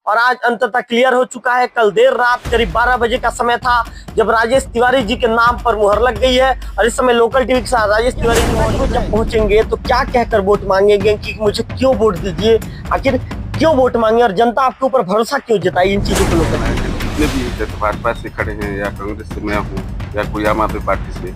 और आज अंततः क्लियर हो चुका है। कल देर रात करीब 12 बजे का समय था जब राजेश तिवारी जी के नाम पर मुहर लग गई है और इस समय लोकल टीवी के साथ राजेश तिवारी जी मौजूद जब पहुंचेंगे तो क्या कहकर वोट मांगेंगे कि मुझे क्यों वोट दीजिए, आखिर क्यों वोट मांगे और जनता आपके ऊपर भरोसा क्यों जताई, इन चीजों को लोग जितने भी जैसे भाजपा से खड़े हैं या कांग्रेस से मैं हूँ या कोई आम आदमी पार्टी से,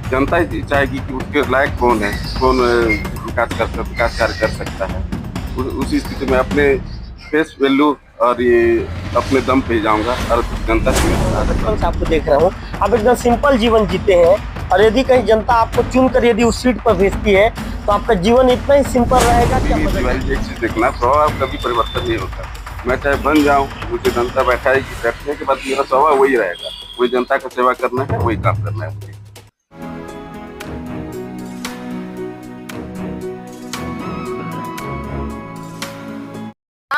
जनता ही चाहेगी कि उसके लायक कौन है, कौन विकास कार्य कर सकता है। उसी स्थिति में अपने फेस वैल्यू और ये अपने दम पे जाऊंगा और जनता से आपको देख रहा हूँ। आप एकदम सिंपल जीवन जीते हैं और यदि कहीं जनता आपको चुन कर यदि उस सीट पर भेजती है तो आपका जीवन इतना ही सिंपल रहेगा। एक चीज देखना, स्वभाव कभी परिवर्तन नहीं होता। मैं चाहे बन जाऊं, मुझे जनता बैठाएगी, बैठने के बाद मेरा स्वभाव वही रहेगा, वही जनता का सेवा करना है, वही काम करना है मुझे।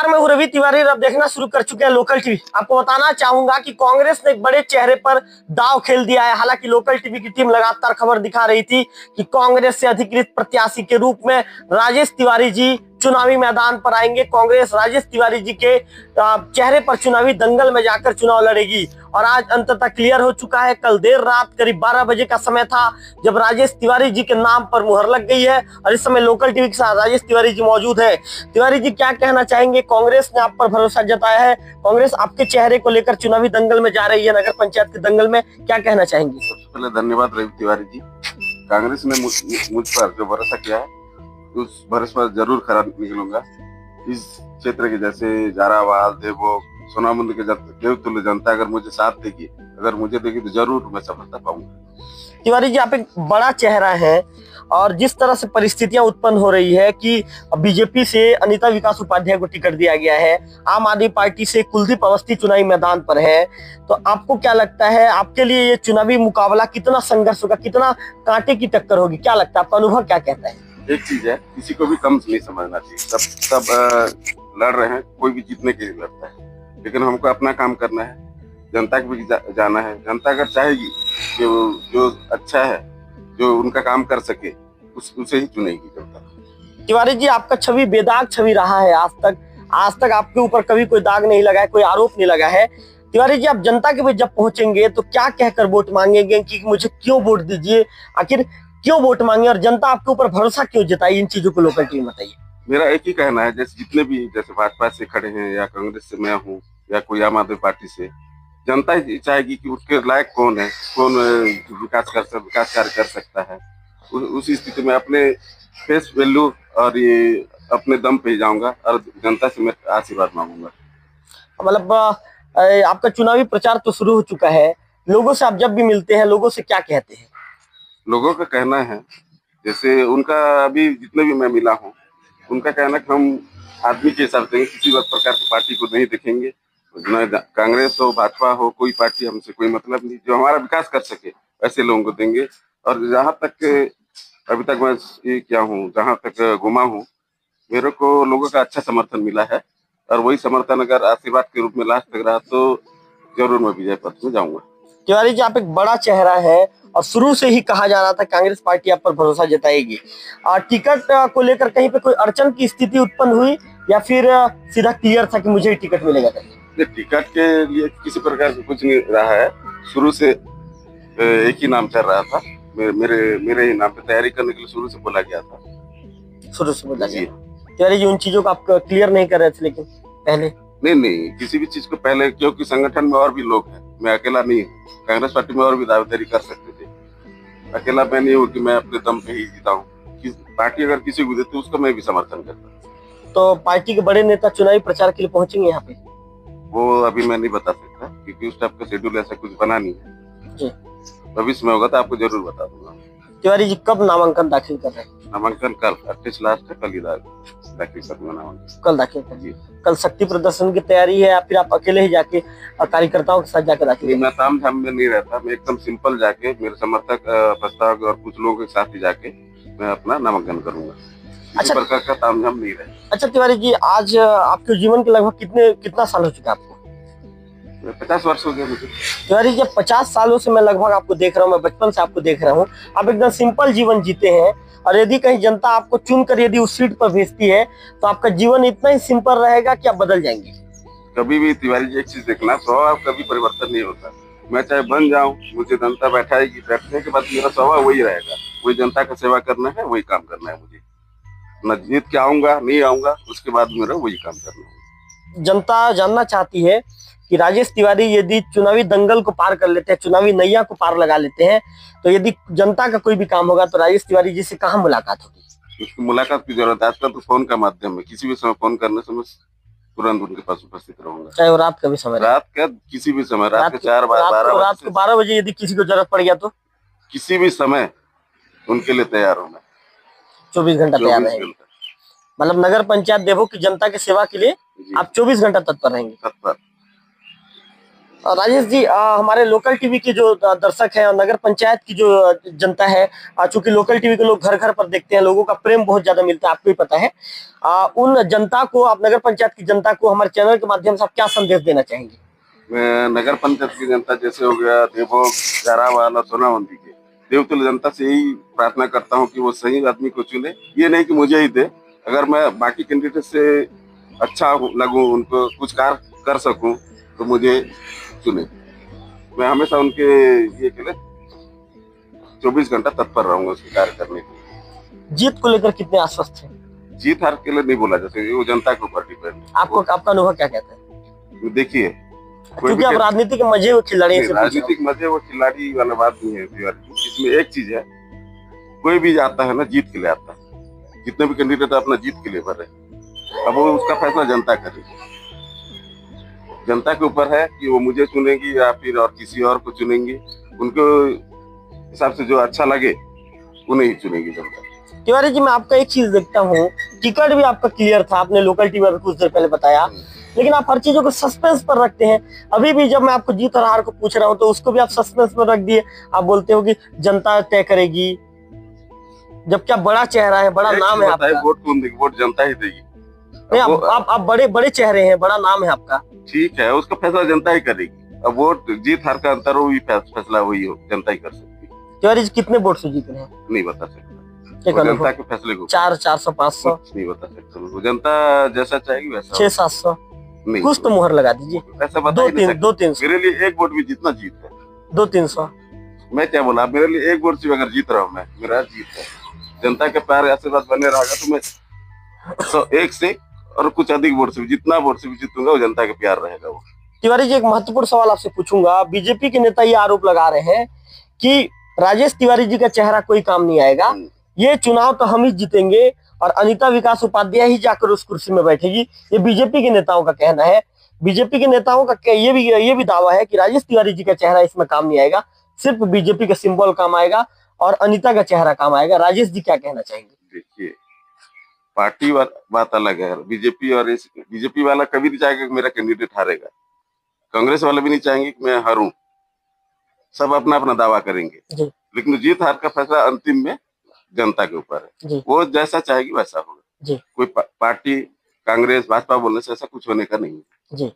मैं हूं रवि तिवारी, अब देखना शुरू कर चुके हैं लोकल टीवी। आपको बताना चाहूंगा कि कांग्रेस ने एक बड़े चेहरे पर दांव खेल दिया है। हालांकि लोकल टीवी की टीम लगातार खबर दिखा रही थी कि कांग्रेस से अधिकृत प्रत्याशी के रूप में राजेश तिवारी जी चुनावी मैदान पर आएंगे। कांग्रेस राजेश तिवारी जी के चेहरे पर चुनावी दंगल में जाकर चुनाव लड़ेगी और आज अंततः क्लियर हो चुका है। कल देर रात करीब 12 बजे का समय था जब राजेश तिवारी जी के नाम पर मुहर लग गई है और इस समय लोकल टीवी के साथ राजेश तिवारी जी मौजूद है। तिवारी जी क्या कहना चाहेंगे? कांग्रेस ने आप पर भरोसा जताया है, कांग्रेस आपके चेहरे को लेकर चुनावी दंगल में जा रही है, नगर पंचायत के दंगल में, क्या कहना चाहेंगे? सबसे पहले धन्यवाद रवि तिवारी जी। कांग्रेस ने मुझ पर जो भरोसा किया है उस भरोसे पर जरूर खरा निकलूंगा। इस क्षेत्र के जैसे जारावाल, देवो, सोनामुंद के देवतुल्य जनता अगर मुझे साथ देगी, अगर मुझे देगी तो जरूर मैं सफलता पाऊंगा। तिवारी जी आप एक बड़ा चेहरा है और जिस तरह से परिस्थितियां उत्पन्न हो रही है कि बीजेपी से अनिता विकास उपाध्याय को टिकट दिया गया है, आम आदमी पार्टी से कुलदीप अवस्थी चुनावी मैदान पर है, तो आपको क्या लगता है आपके लिए ये चुनावी मुकाबला कितना संघर्ष होगा, कितना कांटे की टक्कर होगी, क्या लगता है, आपका अनुभव क्या कहता है? एक चीज है, किसी को भी कम नहीं समझना चाहिए। सब लड़ रहे हैं, कोई भी जीतने के लिए लड़ता है, लेकिन हमको अपना काम करना है, जनता को भी जाना है। जनता अगर चाहेगी कि जो अच्छा है, जो उनका काम कर सके, उसे ही चुनेगी जनता। तिवारी जी आपका छवि बेदाग छवि रहा है आज तक आपके ऊपर कभी कोई दाग नहीं लगा है, कोई आरोप नहीं लगा है। तिवारी जी आप जनता के बीच जब पहुंचेंगे तो क्या कहकर वोट मांगेंगे कि मुझे क्यों वोट दीजिए, आखिर क्यों वोट मांगे और जनता आपके ऊपर भरोसा क्यों जताई, इन चीजों को लोकल टीवी बताइए। मेरा एक ही कहना है, जैसे जितने भी जैसे भाजपा से खड़े हैं या कांग्रेस से मैं हूँ या कोई आम आदमी पार्टी से, जनता ही चाहेगी कि उसके लायक कौन है, कौन विकास कार्य कर सकता है। उसी स्थिति में अपने फेस वैल्यू और ये अपने दम पे जाऊंगा और जनता से मैं आशीर्वाद मांगूंगा। मतलब आपका चुनावी प्रचार तो शुरू हो चुका है, लोगों से आप जब भी मिलते हैं लोगों से क्या कहते हैं? लोगों का कहना है, जैसे उनका अभी जितने भी मैं मिला हूँ, उनका कहना कि हम आदमी के हिसाब से किसी प्रकार की पार्टी को नहीं देखेंगे, कांग्रेस हो भाजपा हो, कोई पार्टी हमसे कोई मतलब नहीं, जो हमारा विकास कर सके ऐसे लोगों को देंगे। और जहाँ तक अभी तक मैं ये क्या हूँ, जहाँ तक घुमा हूँ, मेरे को लोगों का अच्छा समर्थन मिला है और वही समर्थन अगर आशीर्वाद के रूप में लास्ट तक रहा तो जरूर मैं विजय पथ में जाऊंगा। तिवारी जी आप एक बड़ा चेहरा है और शुरू से ही कहा जा रहा था कांग्रेस पार्टी आप पर भरोसा जताएगी, और टिकट को लेकर कहीं पे कोई अड़चन की स्थिति उत्पन्न हुई या फिर सीधा क्लियर था कि मुझे ही टिकट मिलेगा? टिकट के लिए किसी प्रकार का कुछ नहीं रहा है, शुरू से एक ही नाम चल रहा था, मेरे ही नाम पे तैयारी करने के लिए शुरू से बोला गया था। शुरू से बोला गया। तिवारी जी उन चीजों को आप क्लियर नहीं कर रहे थे लेकिन पहले? नहीं, किसी भी चीज को पहले, क्योंकि संगठन में और भी लोग हैं, मैं अकेला नहीं हूँ। कांग्रेस पार्टी में और भी दावेदारी कर सकते थे, अकेला मैं नहीं हूँ कि मैं अपने दम पे ही जीता हूँ। पार्टी अगर किसी को देती उसका मैं भी समर्थन करता। तो पार्टी के बड़े नेता चुनावी प्रचार के लिए पहुंचेंगे यहाँ पे? वो अभी मैं नहीं बता सकता क्योंकि उस टाइप का शेड्यूल ऐसा कुछ बना नहीं है। भविष्य में होगा तो आपको जरूर बता दूंगा। तिवारी जी कब नामांकन दाखिल कर रहे हैं? नामांकन कल 28 लास्ट है, कल ही दाखिल करूंगा नामांकन। कल दाखिल करिए। कल शक्ति प्रदर्शन की तैयारी है या फिर आप अकेले ही जाके कार्यकर्ताओं के साथ जाकर दाखिल? मैं ताम झाम में नहीं रहता, मैं एकदम सिंपल जाके मेरे समर्थक प्रस्ताव और कुछ लोगों के साथ ही जाके मैं अपना नामांकन करूंगा। अच्छा, प्रकार का ताम झाम नहीं रहे। अच्छा तिवारी जी आज आपके जीवन के लगभग कितना साल हो चुका है आपको? 50 वर्ष हो गए मुझे। तिवारी जी 50 सालों से मैं लगभग आपको देख रहा हूँ, मैं बचपन से आपको देख रहा हूँ, आप एकदम सिंपल जीवन जीते हैं और यदि कहीं जनता आपको चुन कर यदि उस सीट पर भेजती है तो आपका जीवन इतना ही सिंपल रहेगा कि आप बदल जाएंगे? कभी भी तिवारी जी एक चीज देखना, स्वभाव कभी परिवर्तन नहीं होता। मैं चाहे बन जाऊं, मुझे जनता बैठाएगी, बैठने के बाद मेरा स्वभाव वही रहेगा, वही जनता का सेवा करना है, वही काम करना है मुझे। न जीत के आऊंगा नहीं आऊंगा, उसके बाद मेरा वही काम करना है। जनता जानना चाहती है कि राजेश तिवारी यदि चुनावी दंगल को पार कर लेते हैं, चुनावी नैया को पार लगा लेते हैं, तो यदि जनता का कोई भी काम होगा तो राजेश तिवारी जी से कहाँ मुलाकात होगी? उसकी मुलाकात की जरूरत है। आजकल तो फोन का माध्यम है, किसी भी समय फोन करने से मैं तुरंत उनके पास उपस्थित रहूंगा। चाहे वो रात का भी समय रहे। रात का किसी भी समय, रात के 4 रात को 12 बजे यदि किसी को जरूरत पड़ गया तो किसी भी समय उनके लिए तैयार हूँ मैं। 24 घंटा तैयार रहेंगे। मतलब नगर पंचायत देवो की जनता की सेवा के लिए आप 24 घंटा तत्पर रहेंगे। तत्पर। राजेश जी, हमारे लोकल टीवी के जो दर्शक हैं और नगर पंचायत की जो जनता है, चूंकि लोकल टीवी के लोग घर घर पर देखते हैं, लोगों का प्रेम बहुत ज्यादा मिलता है, आपको ही पता है। उन जनता को, आप नगर पंचायत की जनता को हमारे चैनल के माध्यम से आप क्या संदेश देना चाहेंगे? मैं नगर पंचायत की जनता, जैसे हो गया देवोग, जारावाल और सोनावंदी के देवतुल्य जनता से यही प्रार्थना करता हूँ कि वो सही आदमी को चुने। ये नहीं कि मुझे ही दे, अगर मैं बाकी कैंडिडेट से अच्छा लगूं, उनको कुछ कार्य कर सकूं, तो मुझे चुने। मैं हमेशा उनके ये के लिए 24 घंटा तत्पर रहूंगा उसके कार्य करने के लिए। जीत को लेकर कितने आश्वस्त हैं? जीत हार के लिए नहीं बोला जैसे, वो जनता के ऊपर डिपेंड। आपको, आपका अनुभव क्या कहता है? देखिए, क्योंकि आप राजनीति के मजे वो खिलाड़ी हैं। राजनीतिक मजे वो खिलाड़ी वाला बात नहीं है तिवारी। इसमें एक चीज है, कोई भी आता है ना जीत के लिए आता है, जितने भी कैंडिडेट अपना जीत के लिए भरे, अब वो उसका फैसला जनता करेगी। जनता के ऊपर है कि वो मुझे चुनेगी या फिर और किसी और को चुनेंगी, उनको हिसाब से जो अच्छा लगे उन्हें ही चुनेगी जनता। तिवारी जी, मैं आपका एक चीज देखता हूँ, टिकट भी आपका क्लियर था, आपने लोकल टीवी में कुछ देर पहले बताया, लेकिन आप हर चीजों को सस्पेंस पर रखते हैं। अभी भी जब मैं आपको जीत और हार को पूछ रहा हूँ तो उसको भी आप सस्पेंस पर रख दिए। आप बोलते हो कि जनता तय करेगी, जब क्या बड़ा चेहरा है, बड़ा नाम है आपका। वोट कौन देगी? वोट जनता ही देगी। नहीं, आप बड़े बड़े चेहरे हैं, बड़ा नाम है आपका। ठीक है, उसका फैसला जनता ही करेगी। अब वोट जीत हार का अंतर हो, फैसला वही हो, जनता ही कर सकती है। तिवारी जी, कितने वोट से जीत रहे हैं? नहीं बता सकता, जनता के फैसले को। 400, 500 नहीं बता सकता। जनता जैसा चाहेगी वैसा। 600-700 नहीं, कुछ तो मुहर लगा दीजिए। ऐसा बता ही नहीं सकता। 200-300 मेरे लिए एक वोट भी जितना जीत है। 200-300 मैं क्या बोला, मेरे लिए एक वोट से अगर जीत रहा हूँ मैं, मेरा जीत है। जनता के प्यार आशीर्वाद बने रहेगा तो मैं 1 से और कुछ अधिक वोट से, जितना वोट से भी जीतूंगा वो जनता का प्यार रहेगा वो। तिवारी जी, एक महत्वपूर्ण सवाल आपसे पूछूंगा। बीजेपी के नेता ये आरोप लगा रहे हैं कि राजेश तिवारी जी का चेहरा कोई काम नहीं आएगा, ये चुनाव तो हम ही जीतेंगे और अनिता विकास उपाध्याय ही जाकर उस कुर्सी में बैठेगी। ये बीजेपी के नेताओं का कहना है। बीजेपी के नेताओं का ये भी दावा है कि राजेश तिवारी जी का चेहरा इसमें काम नहीं आएगा, सिर्फ बीजेपी का सिंबल काम आएगा और अनिता का चेहरा काम आएगा। राजेश जी क्या कहना चाहेंगे? देखिए, पार्टी बात अलग है। बीजेपी वाला कभी नहीं चाहेगा कि मेरा कैंडिडेट हारेगा, कांग्रेस वाले भी नहीं चाहेंगे कि मैं हारूं। सब अपना अपना दावा करेंगे, लेकिन जीत हार का फैसला अंतिम में जनता के ऊपर है। वो जैसा चाहेगी वैसा होगा। कोई पार्टी कांग्रेस भाजपा बोलने से ऐसा कुछ होने का नहीं है जी।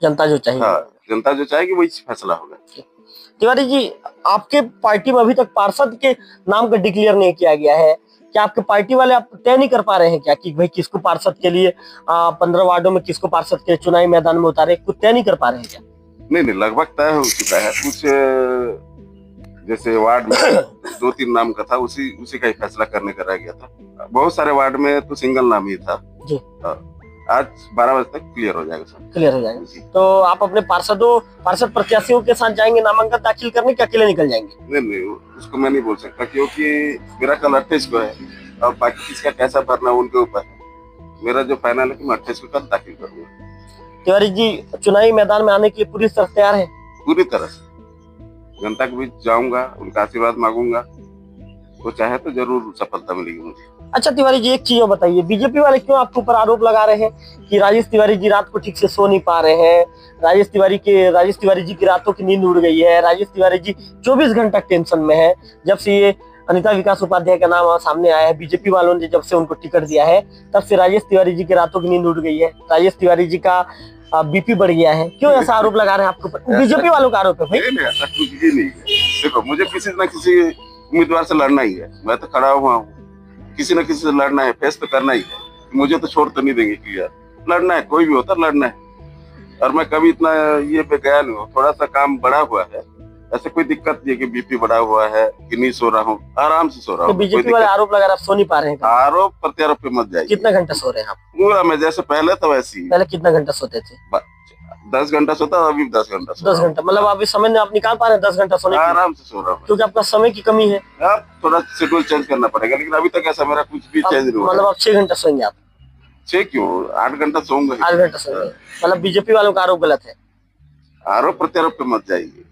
जनता जो चाहिए, हाँ, जनता जो चाहेगी वही फैसला होगा। तिवारी जी, आपके पार्टी में अभी तक पार्षद के नाम का डिक्लेयर नहीं किया गया है, क्या आपके पार्टी वाले आप तय नहीं कर पा रहे हैं क्या कि भाई किसको पार्षद के लिए 15 वार्डों में किसको पार्षद के चुनावी मैदान में उतारे? कुछ तय नहीं कर पा रहे हैं क्या? नहीं, लगभग तय हो चुका है। कुछ जैसे वार्ड में 2-3 नाम का था, उसी का ही फैसला करने का रह गया था। बहुत सारे वार्ड में तो सिंगल नाम ही था जी। आज 12 बजे तक क्लियर हो जाएगा सब। क्लियर हो जाएगा। तो आप अपने पार्षद प्रत्याशियों के साथ जाएंगे नामांकन दाखिल करने, क्या अकेले निकल जाएंगे? नहीं, उसको मैं नहीं बोल सकता, क्योंकि मेरा कल 28 को है और बाकी किसका कैसा भरना उनके ऊपर है। मेरा जो फाइनल है कि मैं 28 को कल दाखिल करूंगा। तिवारी जी, चुनावी मैदान में आने के लिए पूरी तरह तैयार है? पूरी तरह से जनता के बीच जाऊंगा, उनका आशीर्वाद मांगूंगा, वो चाहे तो जरूर सफलता मिलेगी मुझे। अच्छा तिवारी जी, एक चीज और बताइए, बीजेपी वाले क्यों आपके ऊपर आरोप लगा रहे हैं कि राजेश तिवारी जी रात को ठीक से सो नहीं पा रहे हैं, राजेश तिवारी जी की रातों की नींद उड़ गई है, राजेश तिवारी जी 24 घंटा टेंशन में है। जब से ये अनिता विकास उपाध्याय का नाम सामने आया है, बीजेपी वालों ने जब से उनको टिकट दिया है, तब से राजेश तिवारी जी की रातों की नींद उड़ गई है, राजेश तिवारी जी का बीपी बढ़ गया है। क्यों ऐसा आरोप लगा रहे हैं आपके ऊपर? बीजेपी वालों का आरोप है भाई। नहीं, ऐसा कुछ भी नहीं है। देखो, मुझे किसी न किसी उम्मीदवार से लड़ना ही है। मैं तो खड़ा हुआ हूँ, किसी न किसी से लड़ना है, फेस तो करना ही है। मुझे तो छोड़ तो नहीं देंगे, क्लियर लड़ना है, कोई भी होता लड़ना है। और मैं कभी इतना ये पे गया नहीं हूँ, थोड़ा सा काम बढ़ा हुआ है, ऐसे कोई दिक्कत नहीं है कि बीपी बढ़ा हुआ है कि नहीं सो रहा हूँ, आराम से सो रहा तो हूँ। बीजेपी वाले आरोप लगा रहे, आप सो नहीं पा रहे हैं क्या? आरोप प्रत्यारोप पे मत जाइए। कितना घंटा सो रहे हैं आप? पूरा मैं जैसे पहले तो वैसे ही पहले कितना घंटा सोते थे? 10 घंटा सोता, अभी 10 घंटा सो 10 रहा हूँ। घंटा, मतलब आप इस समय आप निकाल पा रहे हैं 10 घंटा सोने के लिए? आराम से सो रहा हूँ। क्योंकि आपका समय की कमी है। अब थोड़ा शेड्यूल चेंज करना पड़ेगा, लेकिन अभी तक ऐसा मेरा कुछ भी चेंज नहीं हुआ। मतलब आप 6 घंटा सोएंगे आप? 6 क्यों, 8 घंटा सोऊंगा। 8 घंटा सोएंगे, मतलब बीजेपी वालों का आरोप गलत है। आरोप प्रत्यारोप पे मत जाइए,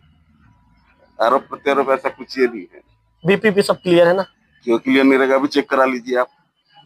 आरोप प्रत्यारोप ऐसा कुछ ये नहीं है। बीपी पे सब क्लियर है ना? क्यों क्लियर नहीं रहेगा, अभी चेक करा लीजिए आप।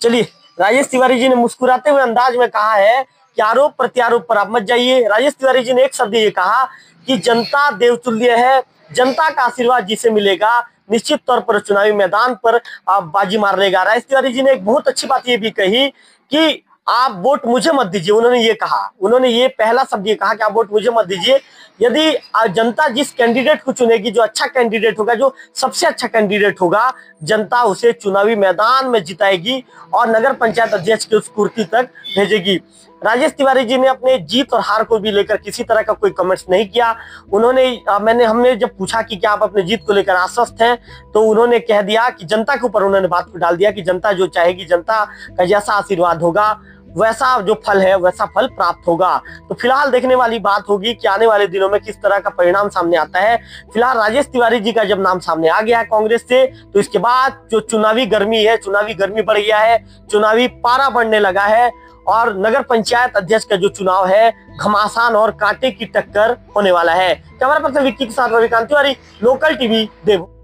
चलिए, राजेश तिवारी जी ने मुस्कुराते हुए अंदाज में कहा है कि आरोप प्रत्यारोप पर आप मत जाइए। राजेश तिवारी जी ने एक शब्द ये कहा कि जनता देवतुल्य है, जनता का आशीर्वाद जिसे मिलेगा निश्चित तौर पर चुनावी मैदान पर आप बाजी मार लेगा। राजेश तिवारी जी ने एक बहुत अच्छी बात ये भी कही कि आप वोट मुझे मत दीजिए। उन्होंने ये कहा, उन्होंने ये पहला शब्द ये कहा कि आप वोट मुझे मत दीजिए। यदि जनता जिस कैंडिडेट को चुनेगी, जो अच्छा कैंडिडेट होगा, जो सबसे अच्छा कैंडिडेट होगा, जनता उसे चुनावी मैदान में जिताएगी और नगर पंचायत अध्यक्ष की उस कुर्सी तक भेजेगी। राजेश तिवारी जी ने अपने जीत और हार को भी लेकर किसी तरह का कोई कमेंट्स नहीं किया। उन्होंने हमने जब पूछा कि क्या आप अपने जीत को लेकर आश्वस्त हैं, तो उन्होंने कह दिया कि जनता के ऊपर उन्होंने बात को डाल दिया कि जनता जो चाहेगी, जनता का जैसा आशीर्वाद होगा वैसा जो फल है वैसा फल प्राप्त होगा। तो फिलहाल देखने वाली बात होगी कि आने वाले दिनों में किस तरह का परिणाम सामने आता है। फिलहाल राजेश तिवारी जी का जब नाम सामने आ गया है कांग्रेस से, तो इसके बाद जो चुनावी गर्मी है, चुनावी गर्मी बढ़ गया है, चुनावी पारा बढ़ने लगा है और नगर पंचायत अध्यक्ष का जो चुनाव है घमासान और कांटे की टक्कर होने वाला है। कैमरा पर्सन विक्की के साथ रविकांत तिवारी, लोकल टीवी देव।